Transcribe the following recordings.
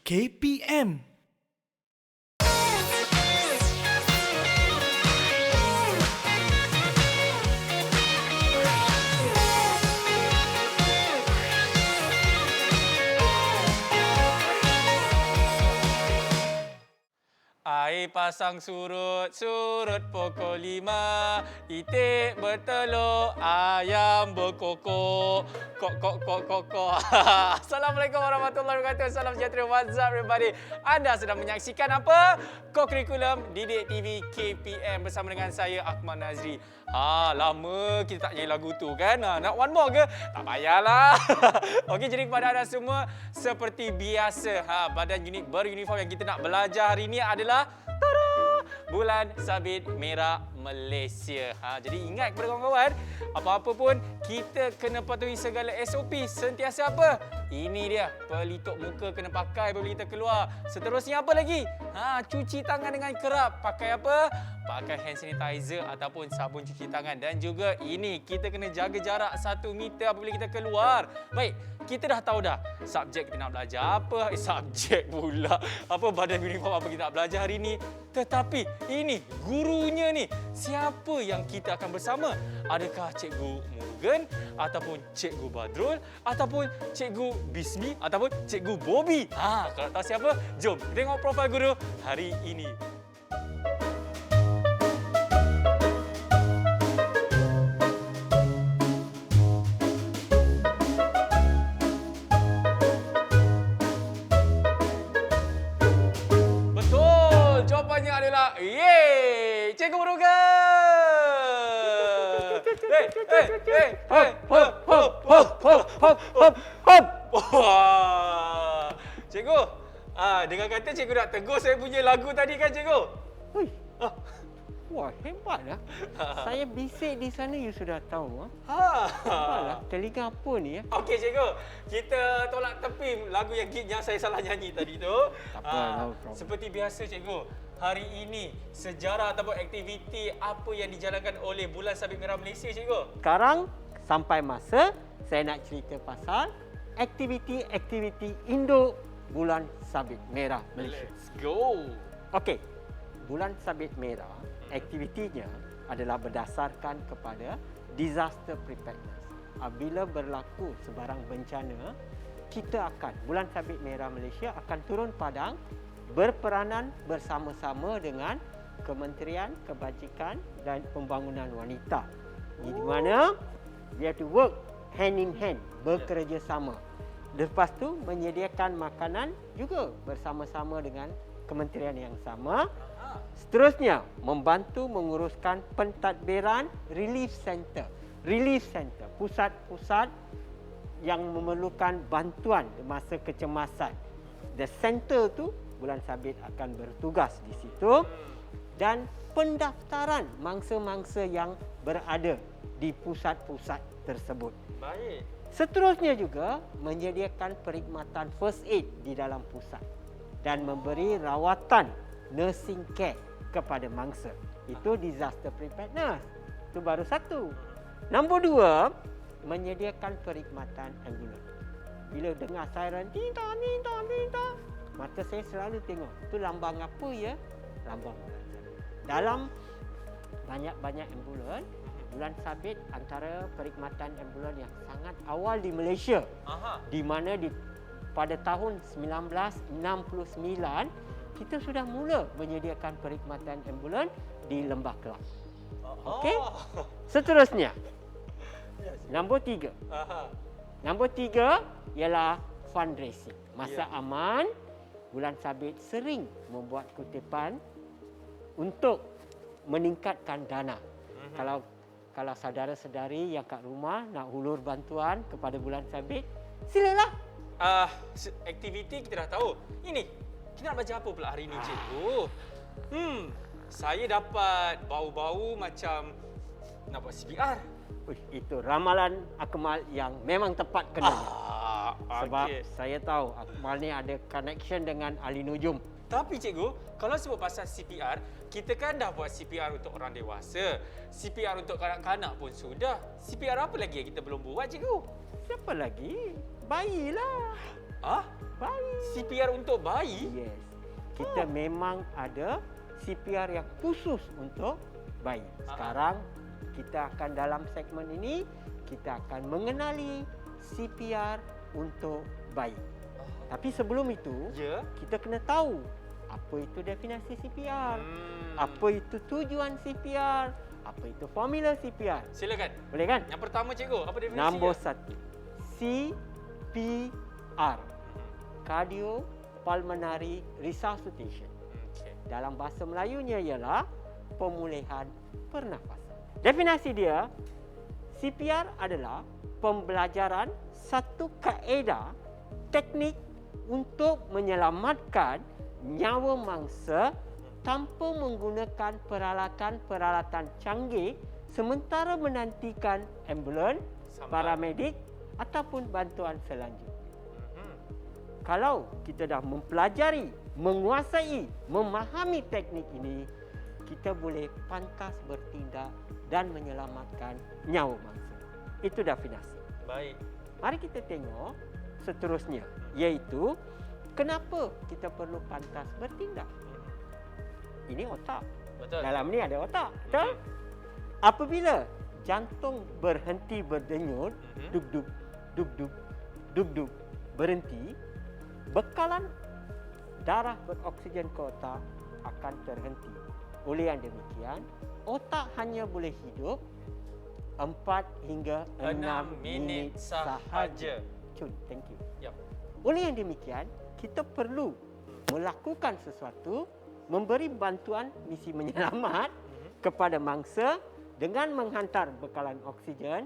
KPM. Air pasang surut, surut pukul 5. Itik bertelur, ayam berkokok. Kok. Assalamualaikum warahmatullahi wabarakatuh. Salam sejahtera. What's up everybody? Anda sedang menyaksikan apa? Kokurikulum Didik TV KPM bersama dengan saya Ahmad Nazri. Lama kita tak nyanyi lagu tu kan? Nak one more ke? Tak payahlah. Okey, jadi kepada anda semua, seperti biasa, badan unit beruniform yang kita nak belajar hari ini adalah Bulan Sabit Merah Malaysia. Jadi ingat kepada kawan-kawan, apa-apa pun kita kena patuhi segala SOP. Sentiasa apa? Ini dia, pelitup muka kena pakai apabila kita keluar. Seterusnya apa lagi? Cuci tangan dengan kerap. Pakai apa? Pakai hand sanitizer ataupun sabun cuci tangan. Dan juga ini, kita kena jaga jarak 1 meter apabila kita keluar. Baik, kita dah tahu dah subjek kita nak belajar apa. Subjek pula. Apa badan uniform apa kita nak belajar hari ini. Tetapi ini gurunya ni, siapa yang kita akan bersama? Adakah Cikgu Mugen ataupun Cikgu Badrul ataupun Cikgu Bismi ataupun Cikgu Bobby? Kalau tahu siapa, jom kita tengok profil guru hari ini. Jawapannya adalah yeay, Cikgu Mugen. Cikgu, dengan kata cikgu nak tegur saya punya lagu tadi kan cikgu? Wah, hebatlah. Saya bisik di sana, you sudah tahu. Hebatlah. Telinga apa ni? Okey cikgu, kita tolak tepi lagu yang saya salah nyanyi tadi tu. Tak apa, no problem. Seperti biasa cikgu, hari ini sejarah ataupun aktiviti apa yang dijalankan oleh Bulan Sabit Merah Malaysia cikgu? Sekarang sampai masa saya nak cerita pasal aktiviti Indo Bulan Sabit Merah Malaysia. Let's go. Okey. Bulan Sabit Merah, aktivitinya adalah berdasarkan kepada disaster preparedness. Apabila berlaku sebarang bencana, kita akan, Bulan Sabit Merah Malaysia akan turun padang berperanan bersama-sama dengan Kementerian Kebajikan dan Pembangunan Wanita. Di mana we have to work hand in hand, bekerjasama. Lepas tu menyediakan makanan juga bersama-sama dengan kementerian yang sama. Seterusnya, membantu menguruskan pentadbiran relief center. Relief center, pusat-pusat yang memerlukan bantuan masa kecemasan. The center tu, Bulan Sabit akan bertugas di situ. Dan pendaftaran mangsa-mangsa yang berada di pusat-pusat tersebut. Baik. Seterusnya juga, menyediakan perkhidmatan first aid di dalam pusat. Dan memberi rawatan nursing care kepada mangsa. Itu disaster preparedness. Itu baru satu. Nombor 2, menyediakan perkhidmatan ambulans. Bila dengar siren, tinta, mata saya selalu tengok, itu lambang apa ya? Lambang Bulan Sabit. Dalam banyak-banyak ambulans, Bulan Sabit antara perkhidmatan ambulans yang sangat awal di Malaysia. Di mana pada tahun 1969, kita sudah mula menyediakan perkhidmatan ambulans di Lembah Kelab. Okey? Seterusnya, nombor 3. Nombor 3 ialah fundraising. Masa aman, Bulan Sabit sering membuat kutipan untuk meningkatkan dana. Kalau saudara-saudari yang kat rumah nak hulur bantuan kepada Bulan Sabit, silalah. Aktiviti kita dah tahu. Ini, kita nak belajar apa pula hari ini, cikgu? Saya dapat bau-bau macam nak buat CPR. Itu ramalan Akmal yang memang tepat kena. Sebab saya tahu Akmal ni ada connection dengan ahli nujum. Tapi cikgu, kalau sebut pasal CPR, kita kan dah buat CPR untuk orang dewasa. CPR untuk kanak-kanak pun sudah. CPR apa lagi yang kita belum buat, cikgu? Siapa lagi? Bayilah. Ah? Bayi. CPR untuk bayi? Yes. Kita memang ada CPR yang khusus untuk bayi. Sekarang kita akan dalam segmen ini kita akan mengenali CPR untuk bayi. Tapi sebelum itu, Ya. kita kena tahu apa itu definisi CPR, apa itu tujuan CPR, apa itu formula CPR. Silakan. Boleh kan? Yang pertama cikgu, apa definisi? Nombor 1. CPR. Cardiopulmonary Resuscitation. Okey. Dalam bahasa Melayunya ialah pemulihan pernafasan. Definisi dia, CPR adalah pembelajaran satu kaedah teknik untuk menyelamatkan nyawa mangsa tanpa menggunakan peralatan-peralatan canggih sementara menantikan ambulans, paramedik ataupun bantuan selanjutnya. Kalau kita dah mempelajari, menguasai, memahami teknik ini, kita boleh pantas bertindak dan menyelamatkan nyawa mangsa. Itu definisi. Baik. Mari kita tengok seterusnya, iaitu kenapa kita perlu pantas bertindak. Ini otak. Betul. Dalam ni ada otak, betul? Apabila jantung berhenti berdenyut, duk-duk, duk-duk, duk-duk, berhenti, bekalan darah beroksigen ke otak akan terhenti. Oleh yang demikian, otak hanya boleh hidup 4 hingga 6 minit sahaja. Cun, thank you. Yap. Oleh yang demikian, kita perlu melakukan sesuatu, memberi bantuan misi menyelamat kepada mangsa dengan menghantar bekalan oksigen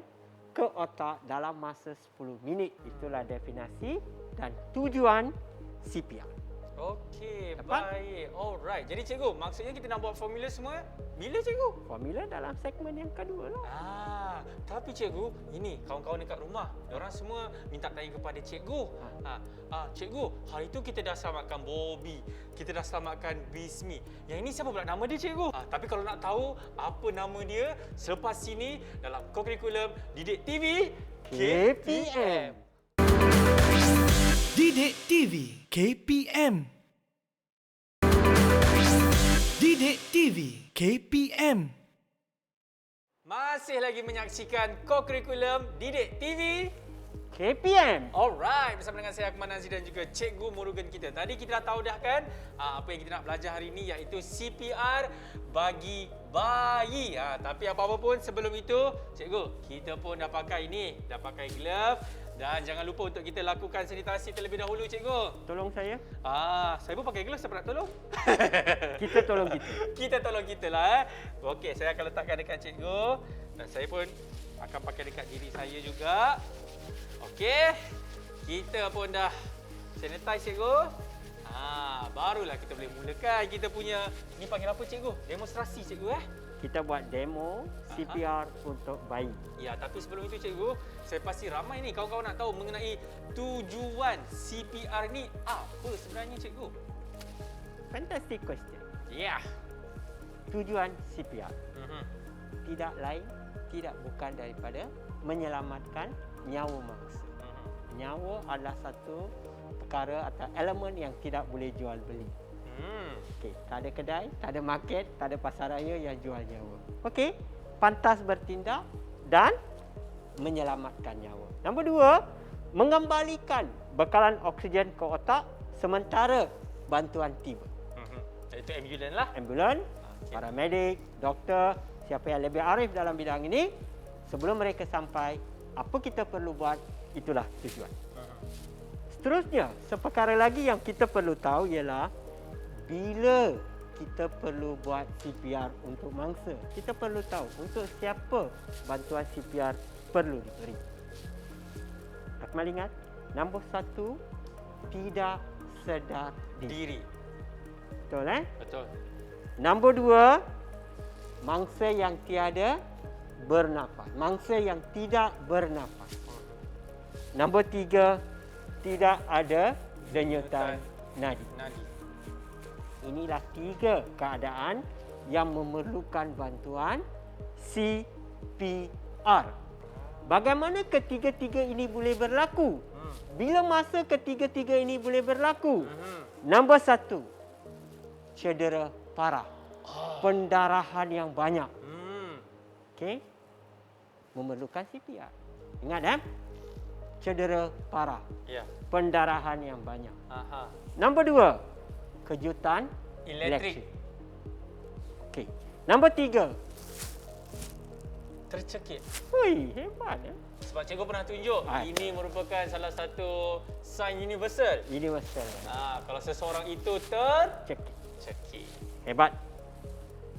ke otak dalam masa 10 minit. Itulah definisi dan tujuan CPR. Okey, Dapat? baik. Alright. Jadi cikgu, maksudnya kita nak buat formula semua bila cikgu? Formula dalam segmen yang kedua lah. Tapi cikgu, ini kawan-kawan dekat rumah, diorang semua minta tanya kepada cikgu. Cikgu, hari tu kita dah selamatkan Bobby, kita dah selamatkan Bismi. Yang ini siapa pula nama dia cikgu? Tapi kalau nak tahu apa nama dia, selepas sini dalam Kokurikulum Didik TV KPM. Didik TV KPM. Didik TV KPM. Masih lagi menyaksikan Kokurikulum Didik TV. KPM. Alright, bersama dengan saya Akmal Nazir dan juga Cikgu Murugan kita. Tadi kita dah tahu dah kan apa yang kita nak belajar hari ini, iaitu CPR bagi bayi. Tapi apa-apa pun sebelum itu, Cikgu, kita pun dah pakai ini, dah pakai glove. Dan jangan lupa untuk kita lakukan sanitasi terlebih dahulu, Cikgu. Tolong saya. Saya pun pakai glove, siapa nak tolong? Kita tolong kita. Kita tolong kita lah. Okey, saya akan letakkan dekat Cikgu. Dan saya pun akan pakai dekat diri saya juga. Okey, kita pun dah sanitize, Cikgu. Barulah kita boleh mulakan kita punya, ni panggil apa, Cikgu? Demonstrasi, Cikgu Kita buat demo CPR untuk bayi. Ya, tapi sebelum itu, Cikgu, saya pasti ramai ni kawan-kawan nak tahu mengenai tujuan CPR ni apa sebenarnya, Cikgu? Fantastic question. Ya. Tujuan CPR tidak lain, tidak bukan daripada menyelamatkan nyawa mangsa. Nyawa adalah satu perkara atau elemen yang tidak boleh jual beli. Okey, tak ada kedai, tak ada market, tak ada pasar raya yang jual nyawa. Okey, pantas bertindak dan menyelamatkan nyawa. Nombor 2, mengembalikan bekalan oksigen ke otak sementara bantuan tiba. Itu ambulans lah. Ambulans, paramedik, doktor, siapa yang lebih arif dalam bidang ini, sebelum mereka sampai, apa kita perlu buat, itulah tujuan. Seterusnya, seperkara lagi yang kita perlu tahu ialah bila kita perlu buat CPR untuk mangsa. Kita perlu tahu untuk siapa bantuan CPR perlu diberi. Akmal ingat, nombor 1, tidak sedar diri. Betul Betul. Nombor 2, mangsa yang tiada bernafas. Mangsa yang tidak bernafas. Nombor 3, tidak ada denyutan nadi. Inilah 3 keadaan yang memerlukan bantuan CPR. Bagaimana ketiga-tiga ini boleh berlaku? Bila masa ketiga-tiga ini boleh berlaku? Nombor 1, cedera parah. Pendarahan yang banyak. Okey. Memerlukan CPR. Ingat cedera parah. Ya. Pendarahan yang banyak. Aha. Nombor 2, kejutan Elektrik. Okey. Nombor 3. Tercekik. Hui, hebat ya. Sebab cikgu pernah tunjuk, Ah. ini merupakan salah satu sign universal. Universal. Kalau seseorang itu Cek. tercekik. Hebat.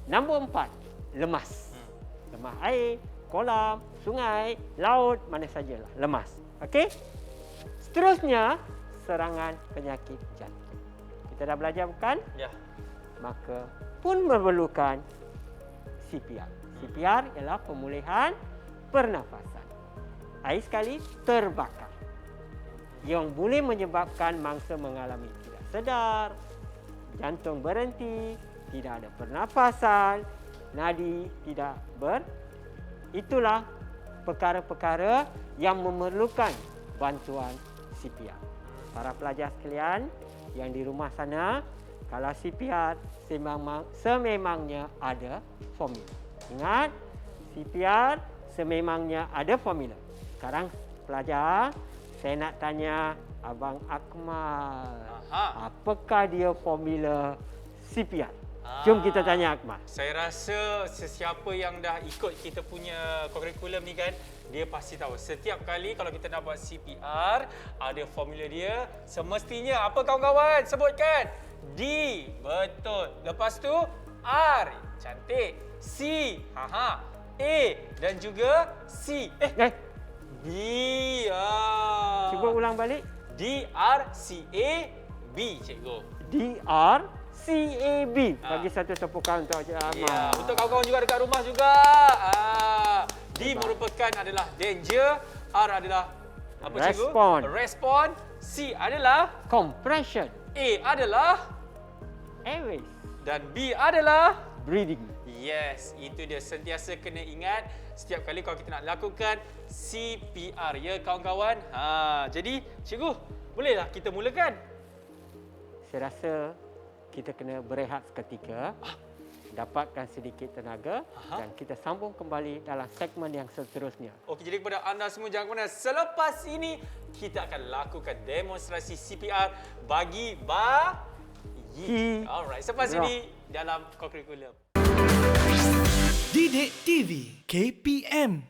Nombor 4, lemas. Lemas air, kolam, sungai, laut, mana sajalah. Lemas. Okey? Seterusnya, serangan penyakit jantung. Kita dah belajar bukan? Ya. Maka pun memerlukan CPR. CPR ialah pemulihan pernafasan. Air sekali terbakar yang boleh menyebabkan mangsa mengalami tidak sedar, jantung berhenti, tidak ada pernafasan, nadi tidak itulah perkara-perkara yang memerlukan bantuan CPR. Para pelajar sekalian yang di rumah sana, kalau CPR sememangnya ada formula. Ingat, CPR sememangnya ada formula. Sekarang pelajar, saya nak tanya Abang Akmal. Apakah dia formula CPR? Jom kita tanya Akmal. Saya rasa sesiapa yang dah ikut kita punya kurikulum ni kan, dia pasti tahu. Setiap kali kalau kita nak buat CPR, ada formula dia. Semestinya apa kawan-kawan? Sebutkan. D. Betul. Lepas tu R. Cantik. C. A. Dan juga C. B. Cuba ulang balik. D-R-C-A-B, cikgu. DRCAB. Bagi satu tepukan untuk Cik Akmal. Ya, untuk kawan-kawan juga dekat rumah juga. D merupakan adalah danger, R adalah apa cikgu? Respon. Respon. C adalah Compression. A adalah Airways. dan B adalah Breathing. yes, itu dia sentiasa kena ingat setiap kali kalau kita nak lakukan CPR ya kawan-kawan. Jadi cikgu, bolehlah kita mulakan. Saya rasa kita kena berehat seketika, dapatkan sedikit tenaga dan kita sambung kembali dalam segmen yang seterusnya. Okey, jadi kepada anda semua jangan ke mana. Selepas ini kita akan lakukan demonstrasi CPR bagi bayi. Alright, selepas ini dalam kurikulum. Didik TV KPM.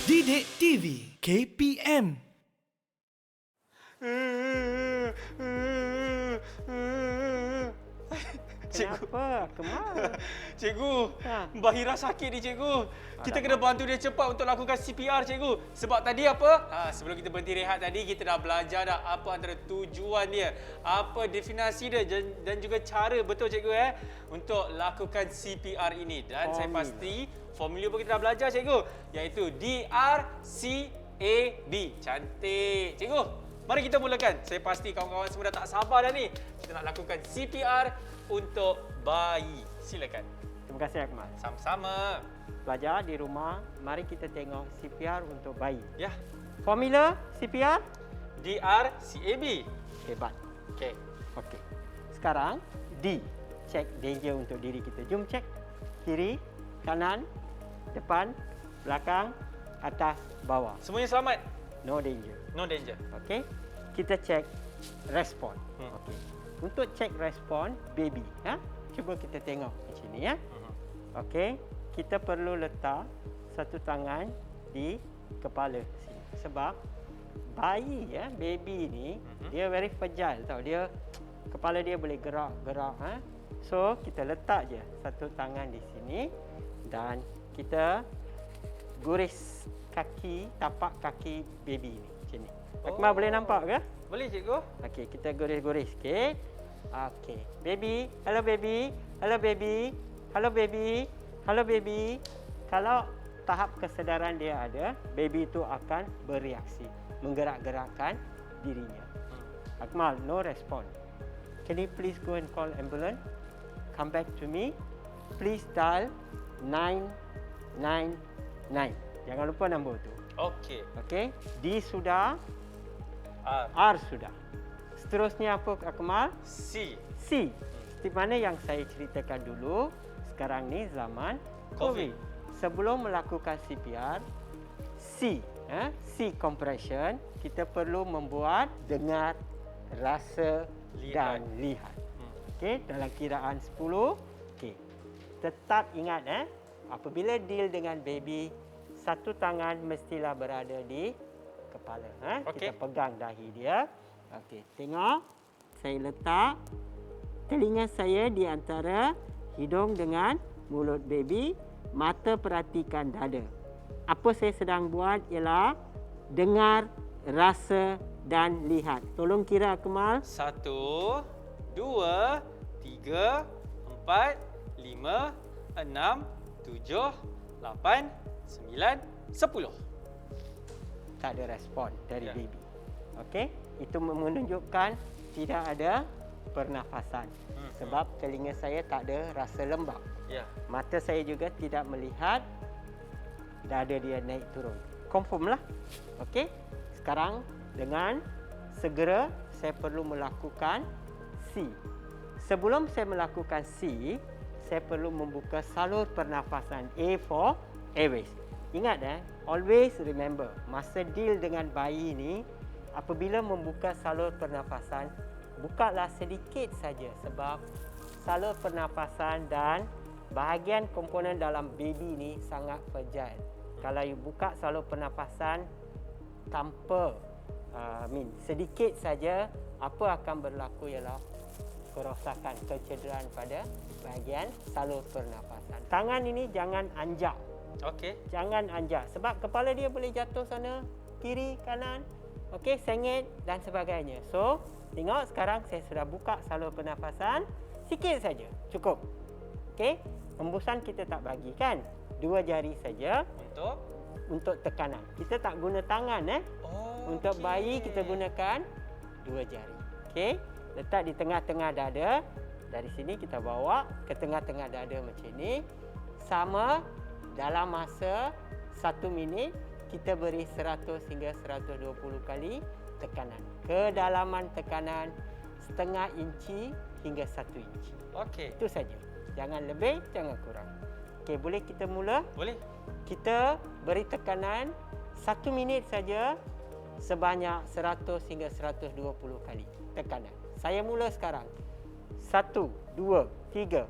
Didik TV KPM. Kenapa? Kemal. Cikgu, Ha. Bahira sakit ni cikgu. Kita kena bantu dia cepat untuk lakukan CPR cikgu. Sebab tadi apa? Sebelum kita berhenti rehat tadi, kita dah belajar dah apa antara tujuan dia, apa definisi dia dan juga cara betul cikgu untuk lakukan CPR ini. Dan saya pasti formula pun kita dah belajar cikgu, iaitu DRCAB. Cantik. Cikgu, mari kita mulakan. Saya pasti kawan-kawan semua dah tak sabar dah ni. Kita nak lakukan CPR untuk bayi. Silakan. Terima kasih Akmal. Sama-sama. Pelajar di rumah, mari kita tengok CPR untuk bayi. Ya. Formula CPR? DRCAB. Hebat. Okey. Okey. Sekarang D. Cek danger untuk diri kita. Jom cek. Kiri, kanan, depan, belakang, atas, bawah. Semuanya selamat. No danger. No danger. Okey. Kita cek respon. Okey. Untuk cek respon baby, cuba kita tengok di sini ya. Okey. Kita perlu letak satu tangan di kepala sini. Sebab bayi baby ni dia very fragile tau. Dia kepala dia boleh gerak-gerak So kita letak je satu tangan di sini dan kita guris kaki, tapak kaki baby ni macam ni. Akmal boleh nampak ke? Boleh cikgu? Okey, kita guris-guris sikit. Okey. Baby, hello baby. Hello baby. Hello baby. Hello baby. Kalau tahap kesedaran dia ada, baby itu akan bereaksi, menggerak-gerakkan dirinya. Akmal, no respond. Can you please go and call ambulance? Come back to me. Please dial 999. naik. Jangan lupa nombor tu. Okey. Okey, D sudah, R. R sudah. Seterusnya apa Akmal? C. C. Seperti mana yang saya ceritakan dulu, sekarang ni zaman COVID. COVID. Sebelum melakukan CPR, C, C compression, kita perlu membuat dengar, rasa Lihat. dan lihat. Okey, dalam kiraan 10. Okey. Tetap ingat apabila deal dengan baby, satu tangan mestilah berada di kepala. Okey. Kita pegang dahi dia. Okey, tengok. Saya letak telinga saya di antara hidung dengan mulut baby. Mata perhatikan dada. Apa saya sedang buat ialah dengar, rasa dan lihat. Tolong kira Akmal. 1, 2, 3, 4, 5, 6, 7, 8, 9, 10. Tak ada respon dari Ya. baby. Okey, itu menunjukkan tidak ada pernafasan. Sebab telinga saya tak ada rasa lembab. Ya. Mata saya juga tidak melihat dada dia naik turun. Confirm lah. Okey. Sekarang dengan segera saya perlu melakukan C. Sebelum saya melakukan C, saya perlu membuka salur pernafasan. A for airways. Ingat always remember, masa deal dengan bayi ni, apabila membuka salur pernafasan, bukalah sedikit saja sebab salur pernafasan dan bahagian komponen dalam baby ni sangat fragile. Kalau you buka salur pernafasan tanpa sedikit saja, apa akan berlaku ialah kerosakan, kecederaan pada bahagian salur pernafasan. Tangan ini jangan anjak. Okey. Jangan anjak sebab kepala dia boleh jatuh sana, kiri, kanan. Okey, sengit dan sebagainya. So, tengok sekarang saya sudah buka salur pernafasan sikit saja. Cukup. Okey, hembusan kita tak bagi kan? 2 jari saja untuk tekanan. Kita tak guna tangan Oh. Untuk bayi kita gunakan 2 jari. Okey, letak di tengah-tengah dada. Dari sini kita bawa ke tengah-tengah dada macam ni. Sama dalam masa 1 minit kita beri 100 hingga 120 kali tekanan. Kedalaman tekanan setengah inci hingga 1 inci. Okey. Itu saja. Jangan lebih, jangan kurang. Okey, boleh kita mula? Boleh. Kita beri tekanan 1 minit saja sebanyak 100 hingga 120 kali tekanan. Saya mula sekarang. 1, 2, 3,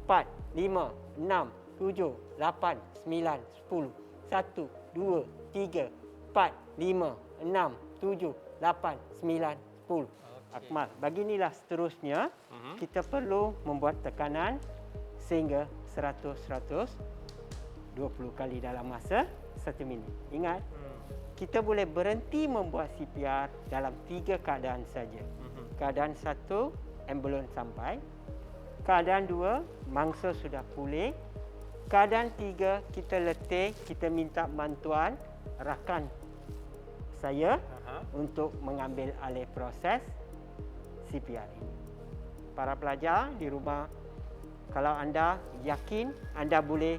4, 5, 6, 7, 8, 9, 10. 1, 2, 3, 4, 5, 6, 7, 8, 9, 10. Akmal, beginilah seterusnya. Kita perlu membuat tekanan sehingga 100-120 kali dalam masa 1 minit. Ingat, kita boleh berhenti membuat CPR dalam 3 keadaan saja. Keadaan 1, ambulans sampai. Keadaan 2, mangsa sudah pulih. Keadaan 3, kita letih, kita minta bantuan rakan saya untuk mengambil alih proses CPR ini. Para pelajar di rumah, kalau anda yakin, anda boleh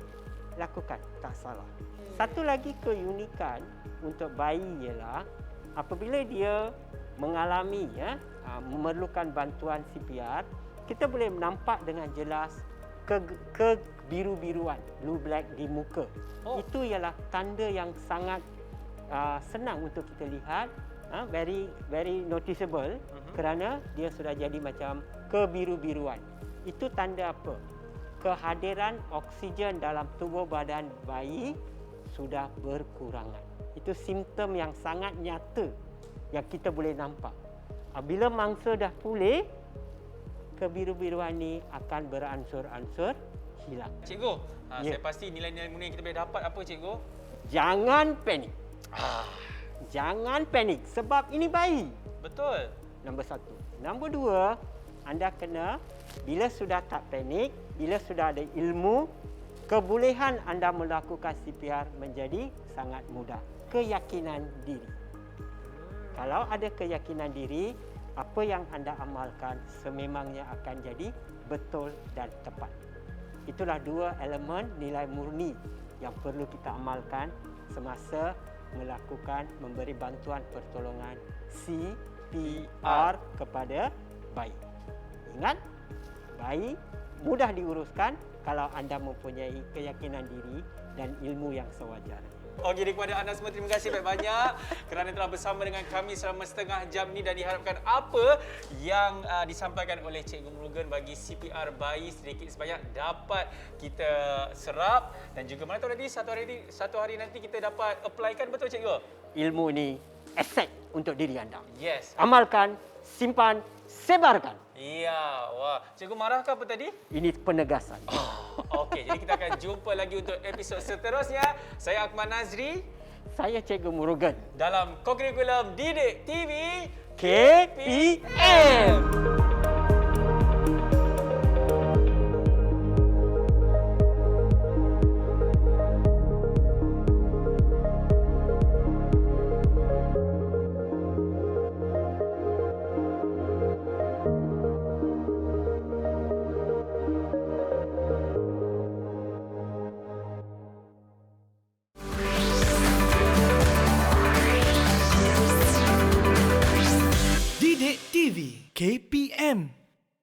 lakukan, tak salah. Satu lagi keunikan untuk bayi ialah apabila dia mengalami memerlukan bantuan CPR, kita boleh nampak dengan jelas kebiru-biruan, blue black di muka. Itu ialah tanda yang sangat senang untuk kita lihat, very noticeable, kerana dia sudah jadi macam kebiru-biruan. Itu tanda apa? Kehadiran oksigen dalam tubuh badan bayi sudah berkurangan. Itu simptom yang sangat nyata yang kita boleh nampak. Bila mangsa dah pulih, kebiru-biruan ni akan beransur-ansur hilang. Cikgu, Ya. saya pasti nilai-nilai mulia yang kita boleh dapat apa cikgu? Jangan panik. Jangan panik sebab ini bayi. Betul. Nombor 1. Nombor 2, anda kena, bila sudah tak panik, bila sudah ada ilmu, kebolehan anda melakukan CPR menjadi sangat mudah. Keyakinan diri. Kalau ada keyakinan diri, apa yang anda amalkan sememangnya akan jadi betul dan tepat. Itulah 2 elemen nilai murni yang perlu kita amalkan semasa memberi bantuan pertolongan CPR kepada bayi. Ingat, bayi mudah diuruskan kalau anda mempunyai keyakinan diri dan ilmu yang sewajarnya. Okey, kepada anda semua terima kasih banyak kerana telah bersama dengan kami selama setengah jam ni, dan diharapkan apa yang disampaikan oleh Cikgu Murugan bagi CPR bayi sedikit sebanyak dapat kita serap, dan juga mana tahu nanti satu hari nanti kita dapat apply-kan, betul Cikgu? Ilmu ni aset untuk diri anda. Yes. Amalkan, simpan, sebarkan. Ya, wah. Cikgu marahkah apa tadi? Ini penegasan. Okey, jadi kita akan jumpa lagi untuk episod seterusnya. Saya Akmal Nazri. Saya Cikgu Murugan. Dalam Kokurikulum Didik TV KPM.